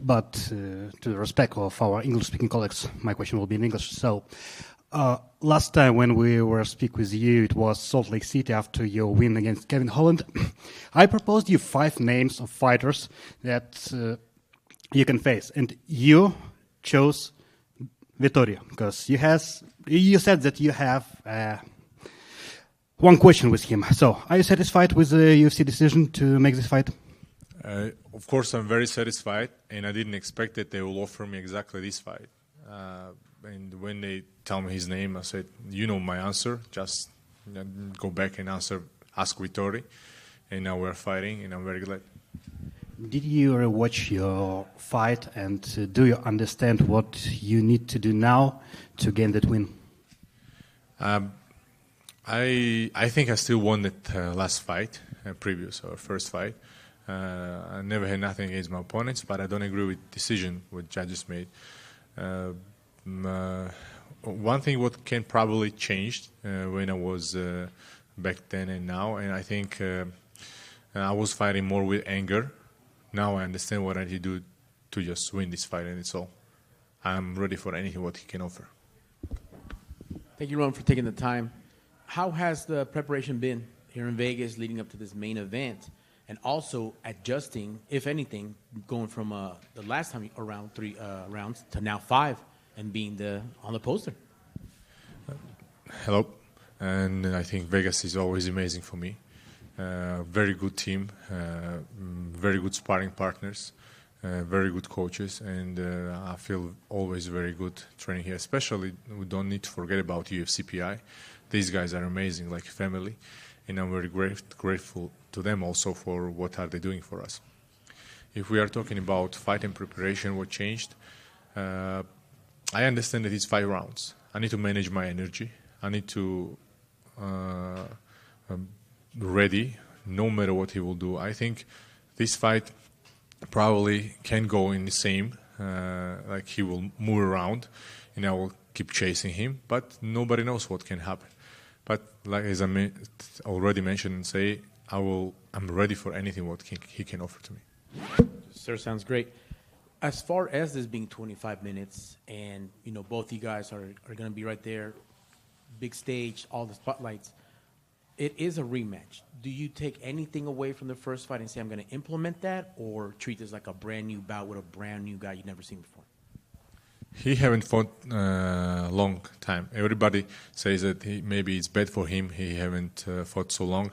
but to the respect of our English-speaking colleagues, my question will be in English. So, last time when we were speaking with you, it was Salt Lake City after your win against Kevin Holland. I proposed you 5 names of fighters that you can face, and you chose Vettori because you said that you have one question with him. So, are you satisfied with the UFC decision to make this fight? Of course, I'm very satisfied, and I didn't expect that they will offer me exactly this fight. And when they tell me his name, I said, you know my answer. Just go back and ask Vettori. And now we're fighting, and I'm very glad. Did you watch your fight, and do you understand what you need to do now to gain that win? I think I still won that last fight, previous or first fight. I never had nothing against my opponents, but I don't agree with the decision what judges made. One thing what can probably change when I was back then and now, and I think I was fighting more with anger. Now I understand what I need to do to just win this fight, and it's all. I'm ready for anything what he can offer. Thank you, Roman, for taking the time. How has the preparation been here in Vegas leading up to this main event? And also adjusting, if anything, going from the last time around 3 rounds to now 5 and being on the poster. Hello. And I think Vegas is always amazing for me. Very good team, very good sparring partners, very good coaches, and I feel always very good training here. Especially, we don't need to forget about UFCPI. These guys are amazing, like family, and I'm very grateful to them also for what are they doing for us. If we are talking about fight and preparation, what changed, I understand that it's 5 rounds. I need to manage my energy. I need to ready no matter what he will do. I think this fight probably can go in the same, like he will move around and I will keep chasing him, but nobody knows what can happen. But like as I already mentioned and say, I'm ready for anything what he can offer to me. Sir, sounds great. As far as this being 25 minutes and, both you guys are going to be right there, big stage, all the spotlights, it is a rematch. Do you take anything away from the first fight and say, I'm going to implement that, or treat this like a brand new bout with a brand new guy you've never seen before? He haven't fought a long time. Everybody says that maybe it's bad for him. He haven't fought so long.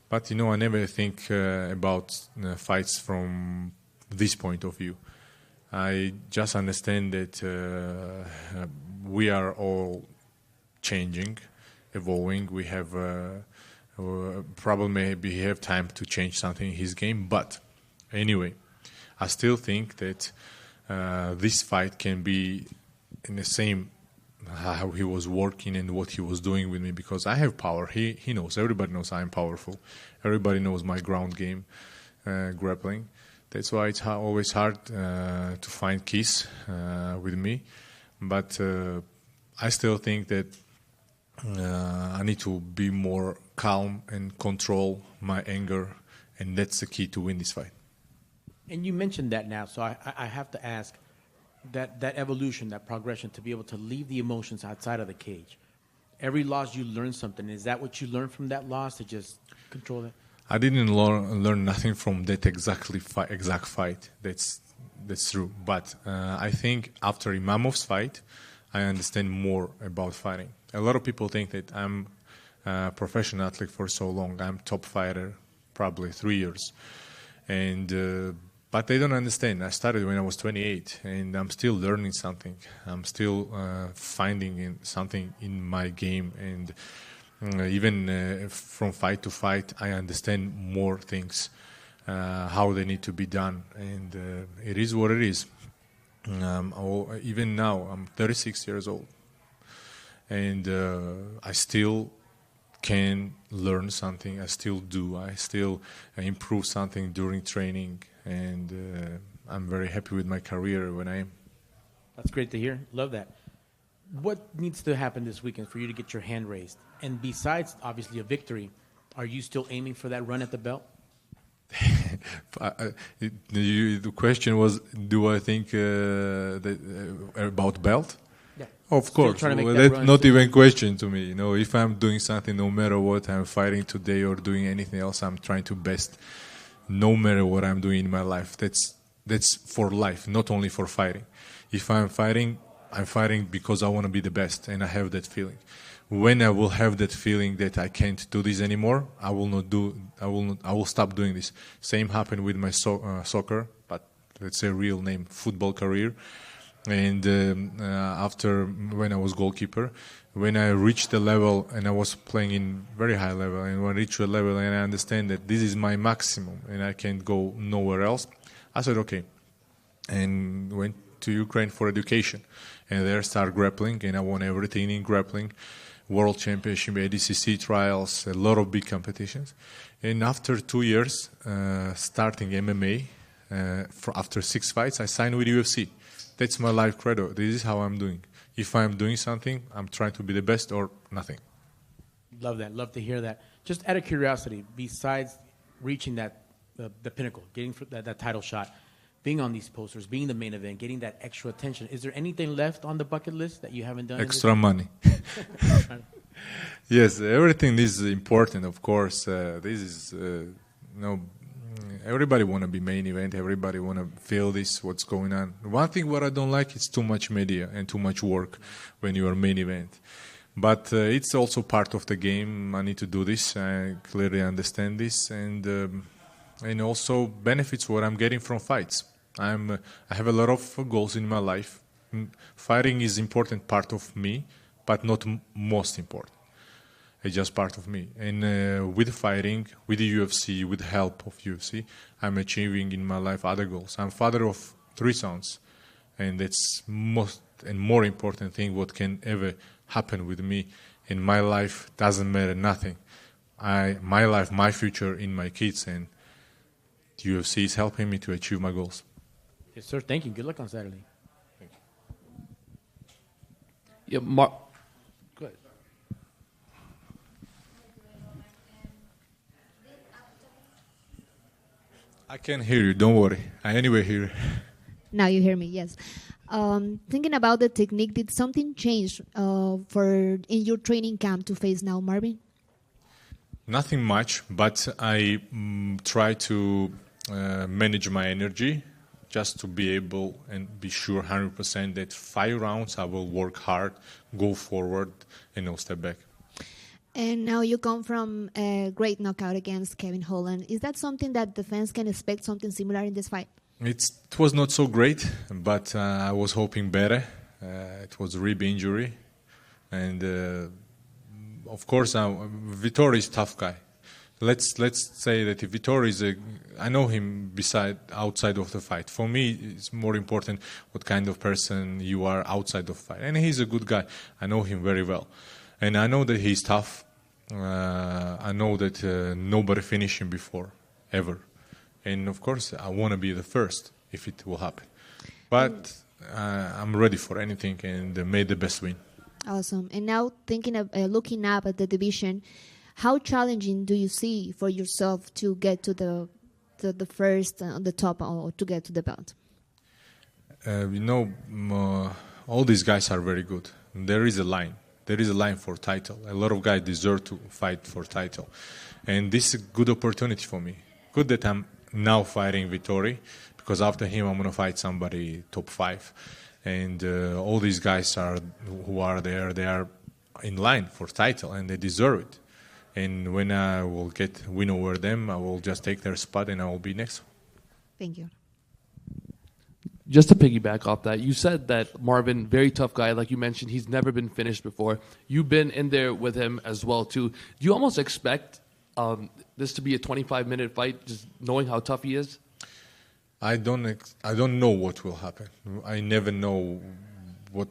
But, I never think about fights from this point of view. I just understand that we are all changing, evolving. We have probably maybe he have time to change something in his game. But anyway, I still think that this fight can be in the same how he was working and what he was doing with me, because I have power. He knows. Everybody knows I'm powerful. Everybody knows my ground game, grappling. That's why it's always hard to find keys with me. But I still think that I need to be more calm and control my anger, and that's the key to win this fight. And you mentioned that now, so I have to ask, that evolution, that progression, to be able to leave the emotions outside of the cage. Every loss you learn something. Is that what you learned from that loss, to just control it? I didn't learn nothing from that exact fight. That's true. But I think after Imamov's fight, I understand more about fighting. A lot of people think that I'm a professional athlete for so long. I'm top fighter, probably 3 years. And but they don't understand. I started when I was 28, and I'm still learning something. I'm still finding something in my game, and even from fight to fight, I understand more things, how they need to be done, and it is what it is. Even now, I'm 36 years old, and I still can learn something. I still do. I still improve something during training, and I'm very happy with my career when I am. That's great to hear. Love that. What needs to happen this weekend for you to get your hand raised? And besides, obviously, a victory, are you still aiming for that run at the belt? The question was, do I think about belt? Yeah. Of Still course. trying to make Well, that that's run not to- even question to me. If I'm doing something, no matter what I'm fighting today or doing anything else, I'm trying to best, no matter what I'm doing in my life. That's for life, not only for fighting. If I'm fighting because I want to be the best, and I have that feeling. When I will have that feeling that I can't do this anymore, I will stop doing this. Same happened with my soccer, but let's say real name, football career. And after, when I was goalkeeper, when I reached the level, and I was playing in very high level, and when I reached a level and I understand that this is my maximum and I can't go nowhere else, I said, okay, and went to Ukraine for education. And there started grappling, and I won everything in grappling, world championship, ADCC trials, a lot of big competitions. And after 2 years, starting MMA, after 6 fights, I signed with UFC. That's my life credo. This is how I'm doing. If I'm doing something, I'm trying to be the best or nothing. Love that. Love to hear that. Just out of curiosity, besides reaching that the pinnacle, getting that title shot, being on these posters, being the main event, getting that extra attention, is there anything left on the bucket list that you haven't done? Extra money. Yes, everything is important, of course. This is, everybody want to be main event. Everybody want to feel this, what's going on. One thing what I don't like is too much media and too much work when you are main event. But it's also part of the game. I need to do this. I clearly understand this. And also benefits what I'm getting from fights. I have a lot of goals in my life. Fighting is important part of me, but not most important. It's just part of me. And with fighting, with the UFC, with the help of UFC, I'm achieving in my life other goals. I'm father of 3 sons, and that's most and more important thing what can ever happen with me. In my life doesn't matter nothing. My life, my future in my kids, and UFC is helping me to achieve my goals. Yes, sir. Thank you. Good luck on Saturday. Yeah, Go ahead. I can hear you. Don't worry. I anyway hear you. Now you hear me, yes. Thinking about the technique, did something change in your training camp to face now, Marvin? Nothing much, but I try to manage my energy just to be able and be sure 100% that 5 rounds I will work hard, go forward, and no step back. And now you come from a great knockout against Kevin Holland. Is that something that the fans can expect, something similar in this fight? It was not so great, but I was hoping better. It was a rib injury. And of course, Vettori is a tough guy. Let's say that if Vettori is I know him outside of the fight. For me, it's more important what kind of person you are outside of the fight. And he's a good guy. I know him very well. And I know that he's tough. I know that nobody finished him before, ever. And of course, I want to be the first if it will happen. But I'm ready for anything, and may the best win. Awesome. And now thinking of looking up at the division, how challenging do you see for yourself to get to the first on the top, or to get to the belt? All these guys are very good. There is a line. There is a line for title. A lot of guys deserve to fight for title. And this is a good opportunity for me. Good that I'm now fighting Vettori, because after him I'm going to fight somebody top 5. And all these guys who are there, they are in line for title, and they deserve it. And when I will win over them, I will just take their spot and I will be next. Thank you. Just to piggyback off that, you said that Marvin, very tough guy, like you mentioned, he's never been finished before. You've been in there with him as well, too. Do you almost expect this to be a 25-minute fight, just knowing how tough he is? I don't know what will happen. I never know what,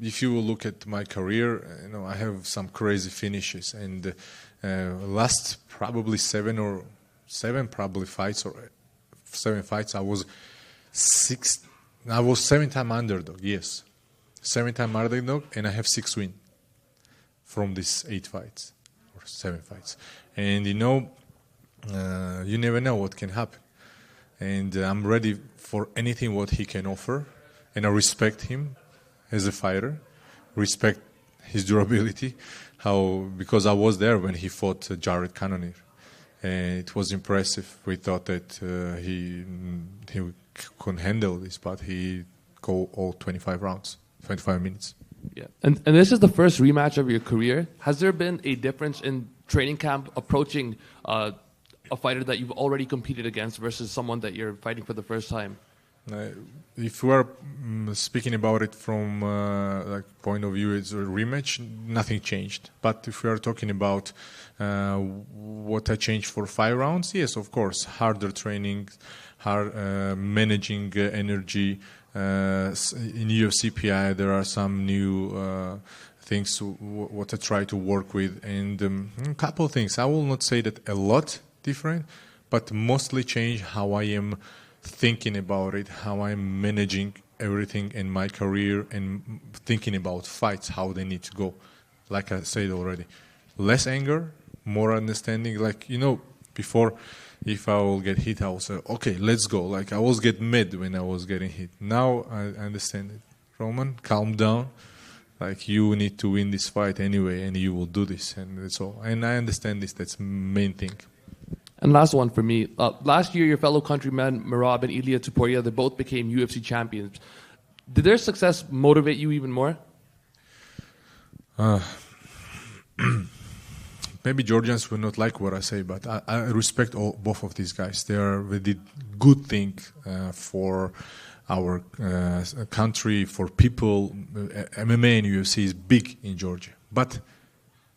if you look at my career, I have some crazy finishes. And last probably 7 fights, I was 7-time underdog, yes. 7-time underdog, and I have 6 wins from these 8 fights or 7 fights. And you never know what can happen. And I'm ready for anything what he can offer, and I respect him as a fighter, respect his durability, because I was there when he fought Jared Cannonier, and it was impressive. We thought that he couldn't handle this, but he go all 25 rounds, 25 minutes. Yeah, and this is the first rematch of your career. Has there been a difference in training camp approaching a fighter that you've already competed against versus someone that you're fighting for the first time? If we are speaking about it from point of view, it's a rematch. Nothing changed. But if we are talking about what I changed for 5 rounds, yes, of course, harder training, managing energy. In UFC PI, there are some new things what I try to work with, and a couple of things. I will not say that a lot different, but mostly change how I am thinking about it, how I'm managing everything in my career, and thinking about fights, how they need to go. Like I said already, less anger, more understanding. Before, if I will get hit, I will say, okay, let's go. Like, I was get mad when I was getting hit. Now I understand it. Roman, calm down. Like, you need to win this fight anyway, and you will do this, and that's all. And I understand this. That's the main thing. And last one for me. Last year, your fellow countrymen, Merab and Ilia Topuria, they both became UFC champions. Did their success motivate you even more? Maybe Georgians will not like what I say, but I respect both of these guys. They did good thing for our country, for people. MMA and UFC is big in Georgia. But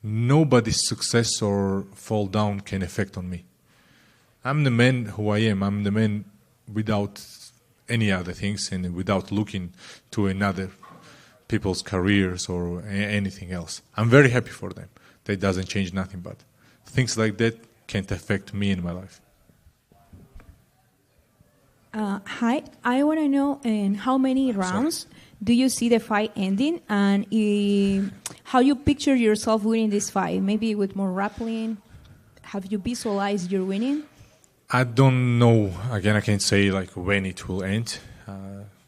nobody's success or fall down can affect on me. I'm the man who I am. I'm the man without any other things and without looking to another people's careers or anything else. I'm very happy for them. That doesn't change nothing, but things like that can't affect me in my life. Hi, I want to know in how many rounds do you see the fight ending, and how you picture yourself winning this fight? Maybe with more grappling. Have you visualized your winning? I don't know. Again, I can't say like when it will end.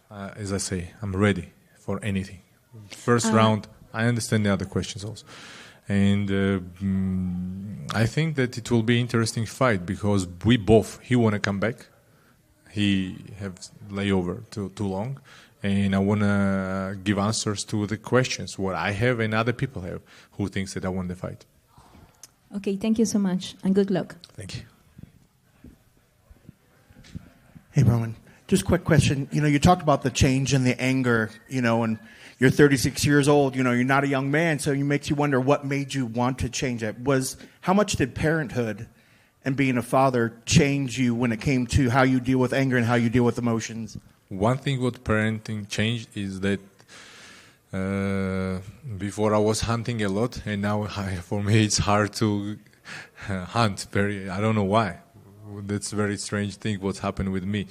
As I say, I'm ready for anything. First round, I understand the other questions also. And I think that it will be an interesting fight because he want to come back. He have layover too long. And I want to give answers to the questions, what I have and other people have who thinks that I won the fight. Okay, thank you so much, and good luck. Thank you. Hey, Roman. Just a quick question. You talked about the change in the anger, and you're 36 years old. You're not a young man, so it makes you wonder what made you want to change that. How much did parenthood and being a father change you when it came to how you deal with anger and how you deal with emotions? One thing what parenting changed is that before I was hunting a lot, and now for me it's hard to hunt. I don't know why. That's a very strange thing what's happened with me.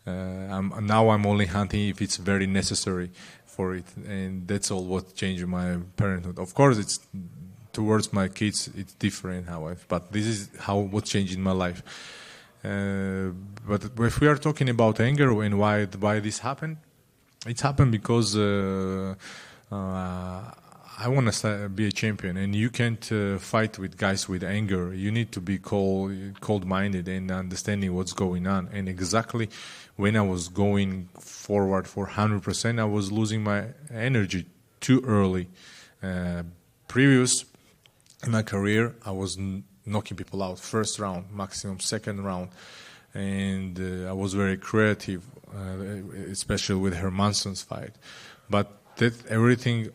Now I'm only hunting if it's very necessary for it, and that's all what changed my parenthood. Of course, it's towards my kids, it's different but this is what changed in my life. But if we are talking about anger and why this happened, it's happened because I want to be a champion, and you can't fight with guys with anger. You need to be cold-minded and understanding what's going on. And exactly when I was going forward for 100%, I was losing my energy too early. Previous in my career, I was knocking people out first round, maximum second round, and I was very creative, especially with Hermansson's fight. But that everything.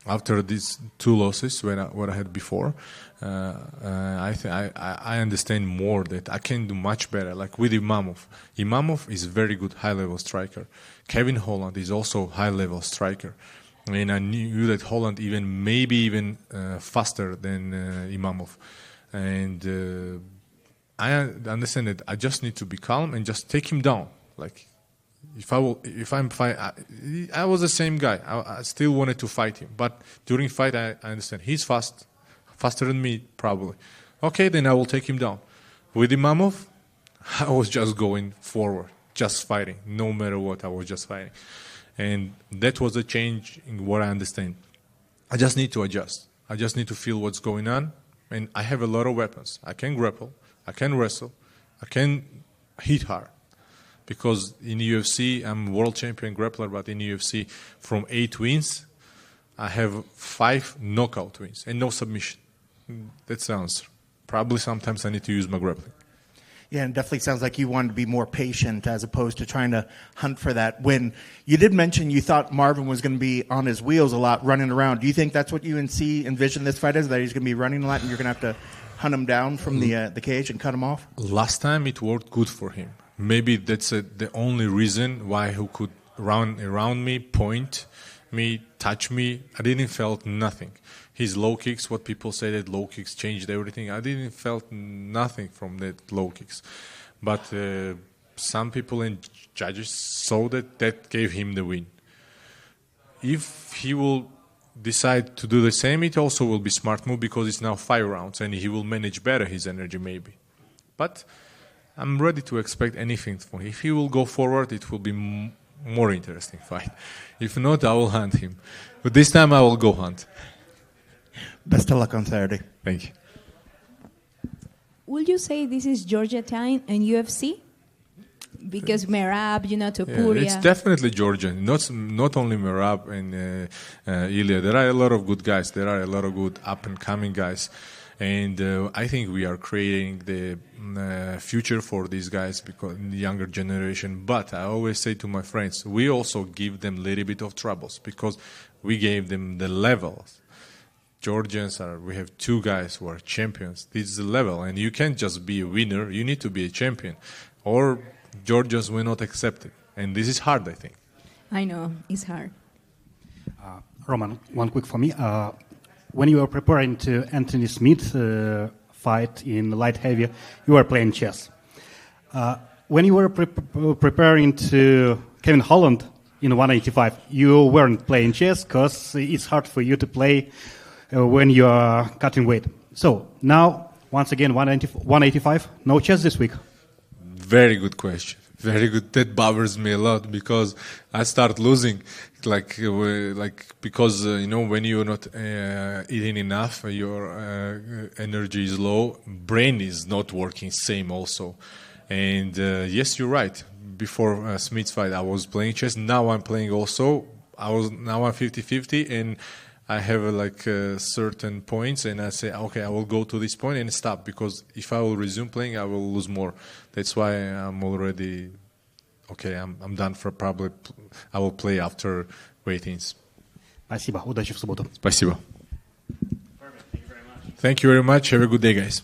After these 2 losses, what I had before, I understand more that I can do much better. Like with Imamov. Imamov is a very good high-level striker. Kevin Holland is also high-level striker. And I knew that Holland maybe even faster than Imamov. And I understand that I just need to be calm and just take him down. Like, if I'm fight, I was the same guy. I still wanted to fight him, but during fight, I understand he's faster than me probably. Okay, then I will take him down. With Imamov, I was just going forward, just fighting. No matter what, I was just fighting. And that was a change in what I understand. I just need to adjust. I just need to feel what's going on. And I have a lot of weapons. I can grapple. I can wrestle. I can hit hard. Because in UFC, I'm world champion grappler, but in UFC, from 8 wins, I have 5 knockout wins and no submission. That sounds. Probably sometimes I need to use my grappling. Yeah, and it definitely sounds like you wanted to be more patient as opposed to trying to hunt for that win. You did mention you thought Marvin was going to be on his wheels a lot, running around. Do you think that's what you envision this fight as, that he's going to be running a lot and you're going to have to hunt him down from the cage and cut him off? Last time it worked good for him. Maybe that's the only reason why he could run around me, point me, touch me. I didn't felt nothing. His low kicks, what people say that low kicks changed everything. I didn't felt nothing from that low kicks. But some people and judges saw that gave him the win. If he will decide to do the same, it also will be smart move because it's now 5 rounds and he will manage better his energy maybe. But I'm ready to expect anything from him. If he will go forward, it will be more interesting fight. If not, I will hunt him. But this time I will go hunt. Best of luck on Saturday. Thank you. Would you say this is Georgia time in UFC? Because Merab, Topuria. It's definitely Georgian. Not only Merab and Ilya. There are a lot of good guys. There are a lot of good up-and-coming guys. And I think we are creating the future for these guys because the younger generation. But I always say to my friends, we also give them a little bit of troubles because we gave them the levels. Georgians we have 2 guys who are champions. This is the level. And you can't just be a winner. You need to be a champion. Or Georgians will not accept it. And this is hard, I think. I know, it's hard. Roman, one quick for me. When you were preparing to Anthony Smith fight in light heavy, you were playing chess. When you were preparing to Kevin Holland in 185, you weren't playing chess because it's hard for you to play when you are cutting weight. So now, once again, 185, no chess this week. Very good question. Very good. That bothers me a lot because I start losing, because when you're not eating enough, your energy is low. Brain is not working same also, and yes, you're right. Before Smith's fight, I was playing chess. Now I'm playing also. Now I'm 50-50, and I have certain points, and I say, okay, I will go to this point and stop because if I will resume playing, I will lose more. That's why I'm already okay. I'm done for probably. I will play after weigh-ins. Спасибо. Удачи в субботу. Спасибо. Perfect. Thank you very much. Thank you very much. Have a good day, guys.